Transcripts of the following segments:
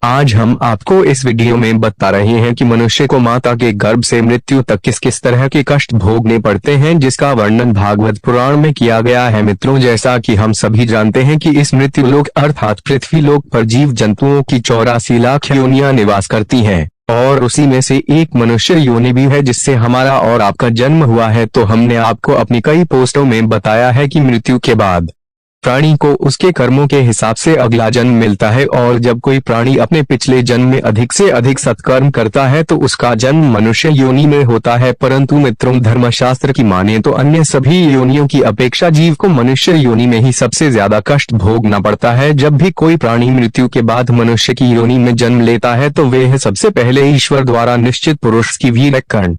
आज हम आपको इस वीडियो में बता रहे हैं कि मनुष्य को माता के गर्भ से मृत्यु तक किस किस तरह के कष्ट भोगने पड़ते हैं, जिसका वर्णन भागवत पुराण में किया गया है। मित्रों, जैसा कि हम सभी जानते हैं कि इस मृत्यु लोक अर्थात पृथ्वी लोक पर जीव जंतुओं की 84 लाख योनियां निवास करती हैं और उसी में से एक मनुष्य योनि भी है जिससे हमारा और आपका जन्म हुआ है। तो हमने आपको अपनी कई पोस्टों में बताया है कि मृत्यु के बाद प्राणी को उसके कर्मों के हिसाब से अगला जन्म मिलता है और जब कोई प्राणी अपने पिछले जन्म में अधिक से अधिक सत्कर्म करता है तो उसका जन्म मनुष्य योनि में होता है। परंतु मित्रों, धर्मशास्त्र की माने तो अन्य सभी योनियों की अपेक्षा जीव को मनुष्य योनि में ही सबसे ज्यादा कष्ट भोगना पड़ता है। जब भी कोई प्राणी मृत्यु के बाद मनुष्य की योनि में जन्म लेता है तो वह सबसे पहले ईश्वर द्वारा निश्चित पुरुष की वीर्य कर्ण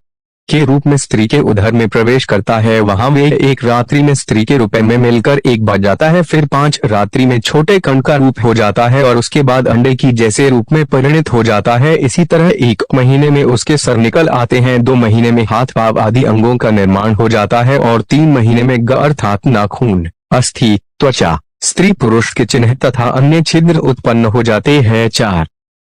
के रूप में स्त्री के उदर में प्रवेश करता है। वहां वे एक रात्रि में स्त्री के रूप में मिलकर एक बन जाता है, फिर 5 रात्रि में छोटे कण का रूप हो जाता है और उसके बाद अंडे की जैसे रूप में परिणत हो जाता है। इसी तरह 1 महीने में उसके सर निकल आते हैं, 2 महीने में हाथ पांव आदि अंगों का निर्माण हो जाता है और 3 महीने में अर्थात नाखून, अस्थि, त्वचा, स्त्री पुरुष के चिन्ह तथा अन्य छिद्र उत्पन्न हो जाते हैं। 4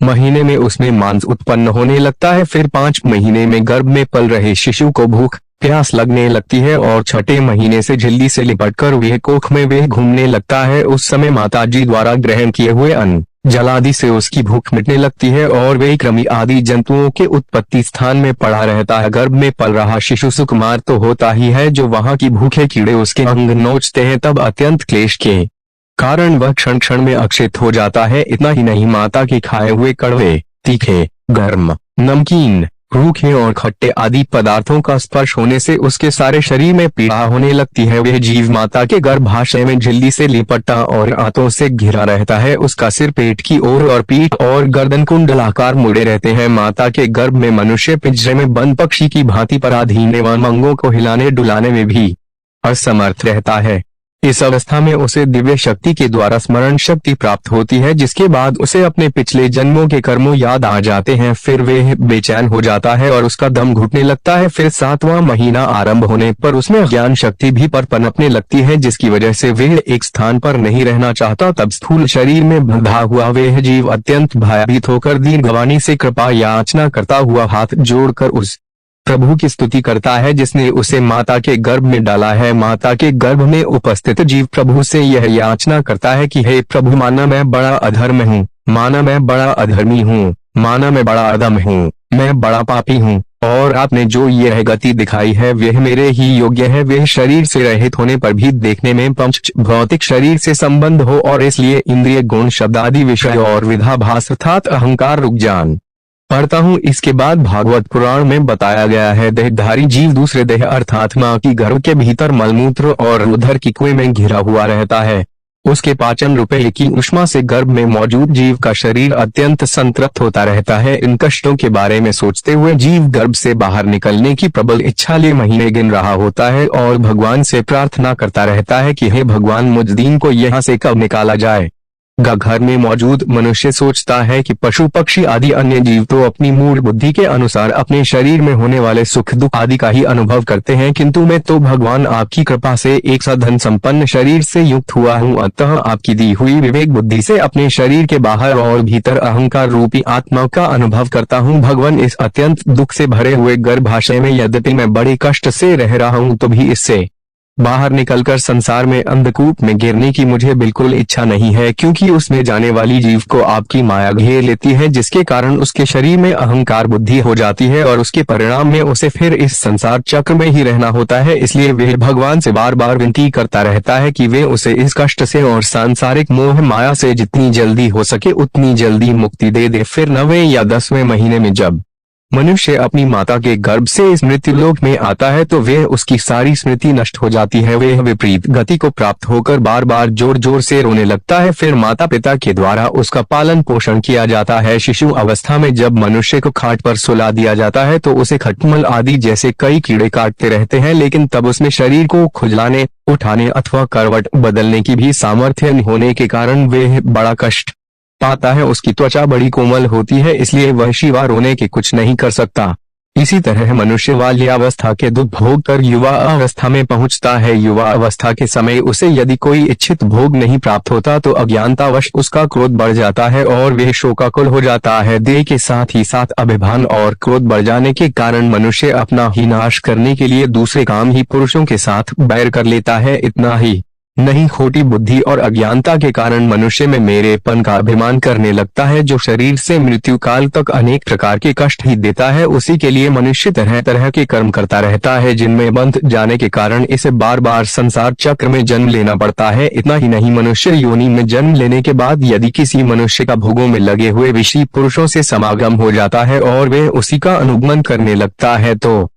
महीने में उसमें मांस उत्पन्न होने लगता है, फिर 5 महीने में गर्भ में पल रहे शिशु को भूख प्यास लगने लगती है और 6ठे महीने से झिल्ली से लिपटकर वह कोख में वह घूमने लगता है। उस समय माताजी द्वारा ग्रहण किए हुए अन्न जल आदि से उसकी भूख मिटने लगती है और वह कृमि आदि जंतुओं के उत्पत्ति स्थान में पड़ा रहता है। गर्भ में पल रहा शिशु सुकुमार तो होता ही है, जो वहां की भूखे कीड़े उसके अंग नोचते हैं तब अत्यंत क्लेश के कारण वह क्षण क्षण में अक्षित हो जाता है। इतना ही नहीं, माता के खाए हुए कड़वे, तीखे, गर्म, नमकीन, रूखे और खट्टे आदि पदार्थों का स्पर्श होने से उसके सारे शरीर में पीड़ा होने लगती है। वह जीव माता के गर्भाशय में झिल्ली से लिपटा और आंतों से घिरा रहता है। उसका सिर पेट की ओर और पीठ और गर्दन कुंडलाकार मुड़े रहते हैं। माता के गर्भ में मनुष्य पिंजरे में बंद पक्षी की भांति पराधीन एवं अंगों को हिलाने डुलाने में भी असमर्थ रहता है। इस अवस्था में उसे दिव्य शक्ति के द्वारा स्मरण शक्ति प्राप्त होती है, जिसके बाद उसे अपने पिछले जन्मों के कर्मों याद आ जाते हैं। फिर वह बेचैन हो जाता है और उसका दम घुटने लगता है। फिर 7वां महीना आरंभ होने पर उसमें ज्ञान शक्ति भी पर पनपने लगती है, जिसकी वजह से वह एक स्थान पर नहीं रहना चाहता। तब स्थूल शरीर में बंधा हुआ वह जीव अत्यंत भयभीत होकर दीर्घवाणी से कृपा याचना करता हुआ हाथ जोड़कर उस प्रभु की स्तुति करता है जिसने उसे माता के गर्भ में डाला है। माता के गर्भ में उपस्थित जीव प्रभु से यह याचना करता है कि हे प्रभु, माना मैं बड़ा अधर्म हूँ, माना मैं बड़ा अधर्मी हूँ, माना मैं बड़ा अधम हूँ, मैं बड़ा पापी हूँ और आपने जो यह गति दिखाई है वह मेरे ही योग्य है। वह शरीर से रहित होने पर भी देखने में पंच भौतिक शरीर से संबंध हो और इसलिए इंद्रिय गुण शब्द आदि विषय और विधाभास अर्थात अहंकार रुक जान पढ़ता हूँ। इसके बाद भागवत पुराण में बताया गया है, देहधारी जीव दूसरे देह अर्थात माँ की गर्भ के भीतर मलमूत्र और उदर की कुएं में घिरा हुआ रहता है। उसके पाचन रूपे की उष्मा से गर्भ में मौजूद जीव का शरीर अत्यंत संतृप्त होता रहता है। इन कष्टों के बारे में सोचते हुए जीव गर्भ से बाहर निकलने की प्रबल इच्छा लिए महीने गिन रहा होता है और भगवान से प्रार्थना करता रहता है कि हे भगवान, मुझ दीन को यहाँ से कब निकाला जाए। घर में मौजूद मनुष्य सोचता है कि पशु पक्षी आदि अन्य जीव तो अपनी मूल बुद्धि के अनुसार अपने शरीर में होने वाले सुख दुख आदि का ही अनुभव करते हैं, किंतु मैं तो भगवान आपकी कृपा से एक साधन संपन्न शरीर से युक्त हुआ हूँ। अतः आपकी दी हुई विवेक बुद्धि से अपने शरीर के बाहर और भीतर अहंकार रूपी आत्मा का अनुभव करता हूँ। भगवान, इस अत्यंत दुख से भरे हुए गर्भाशय में यद्यपि मैं बड़े कष्ट से रह रहा हूँ तो भी इससे बाहर निकलकर संसार में अंधकूप में गिरने की मुझे बिल्कुल इच्छा नहीं है, क्योंकि उसमें जाने वाली जीव को आपकी माया घेर लेती है, जिसके कारण उसके शरीर में अहंकार बुद्धि हो जाती है और उसके परिणाम में उसे फिर इस संसार चक्र में ही रहना होता है। इसलिए वह भगवान से बार बार विनती करता रहता है कि वे उसे इस कष्ट से और सांसारिक मोह माया से जितनी जल्दी हो सके उतनी जल्दी मुक्ति दे दे। फिर 9वें या 10वें महीने में जब मनुष्य अपनी माता के गर्भ से इस मृत्यु लोक में आता है तो वह उसकी सारी स्मृति नष्ट हो जाती है। वह विपरीत गति को प्राप्त होकर बार बार जोर जोर से रोने लगता है। फिर माता पिता के द्वारा उसका पालन पोषण किया जाता है। शिशु अवस्था में जब मनुष्य को खाट पर सुला दिया जाता है तो उसे खटमल आदि जैसे कई कीड़े काटते रहते हैं, लेकिन तब उसमें शरीर को खुजलाने, उठाने अथवा करवट बदलने की भी सामर्थ्य न होने के कारण वह बड़ा कष्ट पाता है। उसकी त्वचा बड़ी कोमल होती है, इसलिए वह शिवा रोने के कुछ नहीं कर सकता। इसी तरह मनुष्य बाल्यावस्था के दुख भोग कर युवा अवस्था में पहुंचता है। युवा अवस्था के समय उसे यदि कोई इच्छित भोग नहीं प्राप्त होता तो अज्ञानतावश उसका क्रोध बढ़ जाता है और वह शोकाकुल हो जाता है। देह के साथ ही साथ अभिमान और क्रोध बढ़ जाने के कारण मनुष्य अपना ही नाश करने के लिए दूसरे काम ही पुरुषों के साथ बैर कर लेता है। इतना ही नहीं, खोटी बुद्धि और अज्ञानता के कारण मनुष्य में मेरेपन का अभिमान करने लगता है, जो शरीर से मृत्यु काल तक अनेक प्रकार के कष्ट ही देता है। उसी के लिए मनुष्य तरह तरह के कर्म करता रहता है, जिनमें बंध जाने के कारण इसे बार बार संसार चक्र में जन्म लेना पड़ता है। इतना ही नहीं, मनुष्य योनि में जन्म लेने के बाद यदि किसी मनुष्य का भोगों में लगे हुए विषयी पुरुषों से समागम हो जाता है और वे उसी का अनुगमन करने लगता है तो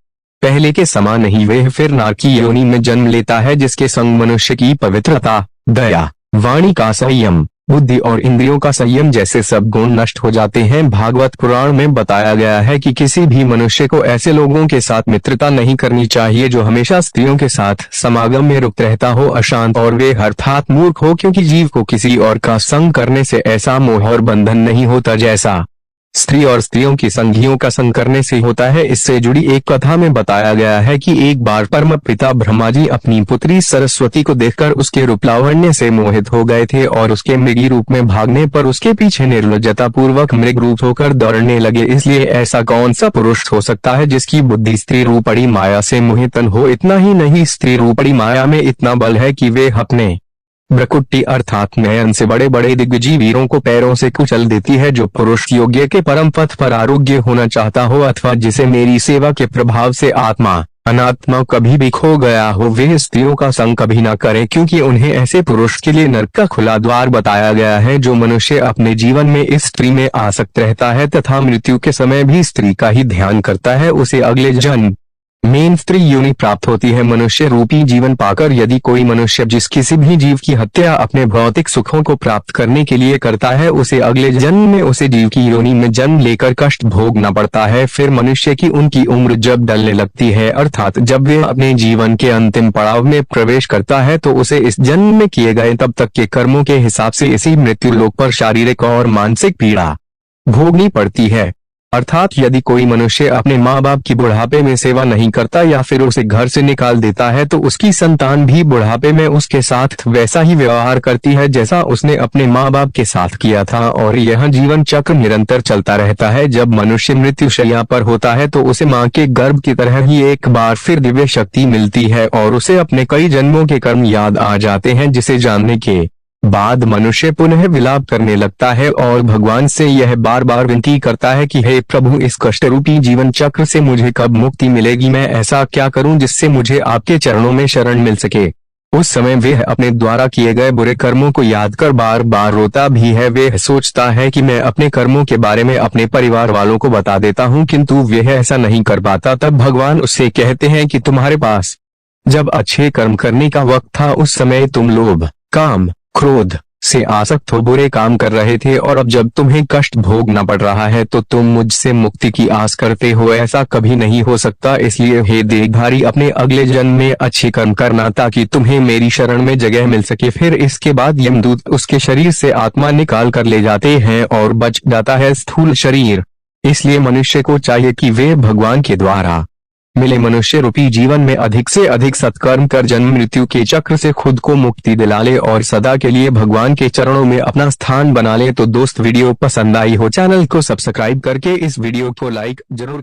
पहले के समान ही वह फिर नार की योनि में जन्म लेता है, जिसके संग मनुष्य की पवित्रता, दया, वाणी का संयम, बुद्धि और इंद्रियों का संयम जैसे सब गुण नष्ट हो जाते हैं। भागवत पुराण में बताया गया है कि किसी भी मनुष्य को ऐसे लोगों के साथ मित्रता नहीं करनी चाहिए जो हमेशा स्त्रियों के साथ समागम में रुक रहता हो, अशांत और वे अर्थात मूर्ख हो, क्योंकि जीव को किसी और का संग करने से ऐसा मोह और बंधन नहीं होता जैसा स्त्री और स्त्रियों की संगियों का संग करने से होता है। इससे जुड़ी एक कथा में बताया गया है कि एक बार परम पिता ब्रह्मा जी अपनी पुत्री सरस्वती को देखकर उसके रूप लावण्य से मोहित हो गए थे और उसके मृगी रूप में भागने पर उसके पीछे निर्लज्जता पूर्वक मृग रूप होकर दौड़ने लगे। इसलिए ऐसा कौन सा पुरुष हो सकता है जिसकी बुद्धि स्त्री रूपड़ी माया से मोहितन हो। इतना ही नहीं, स्त्री रूपड़ी माया में इतना बल है कि वे अपने भ्रकुटी अर्थात नयन से बड़े बड़े दिग्विजयी वीरों को पैरों से कुचल देती है। जो पुरुष योग्य के परम पथ पर आरोग्य होना चाहता हो अथवा जिसे मेरी सेवा के प्रभाव से आत्मा अनात्मा कभी भी खो गया हो, वे स्त्रियों का संग कभी न करें, क्योंकि उन्हें ऐसे पुरुष के लिए नरक का खुला द्वार बताया गया है। जो मनुष्य अपने जीवन में इस स्त्री में आसक्त रहता है तथा मृत्यु के समय भी स्त्री का ही ध्यान करता है, उसे अगले जन्म में स्त्री योनि प्राप्त होती है। मनुष्य रूपी जीवन पाकर यदि कोई मनुष्य जिस किसी भी जीव की हत्या अपने भौतिक सुखों को प्राप्त करने के लिए करता है, उसे अगले जन्म में उसे जीव की योनि में जन्म लेकर कष्ट भोगना पड़ता है। फिर मनुष्य की उनकी उम्र जब ढलने लगती है अर्थात जब वे अपने जीवन के अंतिम पड़ाव में प्रवेश करता है तो उसे इस जन्म में किए गए तब तक के कर्मों के हिसाब से इसी मृत्यु लोक पर शारीरिक और मानसिक पीड़ा भोगनी पड़ती है। अर्थात यदि कोई मनुष्य अपने माँ बाप की बुढ़ापे में सेवा नहीं करता या फिर उसे घर से निकाल देता है तो उसकी संतान भी बुढ़ापे में उसके साथ वैसा ही व्यवहार करती है जैसा उसने अपने माँ बाप के साथ किया था, और यह जीवन चक्र निरंतर चलता रहता है। जब मनुष्य मृत्युशैया पर होता है तो उसे माँ के गर्भ की तरह ही एक बार फिर दिव्य शक्ति मिलती है और उसे अपने कई जन्मों के कर्म याद आ जाते हैं, जिसे जानने के बाद मनुष्य पुनः विलाप करने लगता है और भगवान से यह बार बार विनती करता है कि हे प्रभु, इस कष्ट रूपी जीवन चक्र से मुझे कब मुक्ति मिलेगी, मैं ऐसा क्या करूं जिससे मुझे आपके चरणों में शरण मिल सके। उस समय वह अपने द्वारा किए गए बुरे कर्मों को याद कर बार बार रोता भी है। वह सोचता है कि मैं अपने कर्मों के बारे में अपने परिवार वालों को बता देता हूँ, किंतु वह ऐसा नहीं कर पाता। तब भगवान उससे कहते हैं कि तुम्हारे पास जब अच्छे कर्म करने का वक्त था उस समय तुम लोभ, काम, क्रोध से आसक्त हो बुरे काम कर रहे थे, और अब जब तुम्हें कष्ट भोगना पड़ रहा है तो तुम मुझसे मुक्ति की आस करते हो। ऐसा कभी नहीं हो सकता। इसलिए हे देहधारी, अपने अगले जन्म में अच्छे कर्म करना ताकि तुम्हें मेरी शरण में जगह मिल सके। फिर इसके बाद यमदूत उसके शरीर से आत्मा निकाल कर ले जाते हैं और बच जाता है स्थूल शरीर। इसलिए मनुष्य को चाहिए कि वे भगवान के द्वारा मिले मनुष्य रूपी जीवन में अधिक से अधिक सत्कर्म कर जन्म मृत्यु के चक्र से खुद को मुक्ति दिला ले और सदा के लिए भगवान के चरणों में अपना स्थान बना ले। तो दोस्त, वीडियो पसंद आई हो चैनल को सब्सक्राइब करके इस वीडियो को लाइक जरूर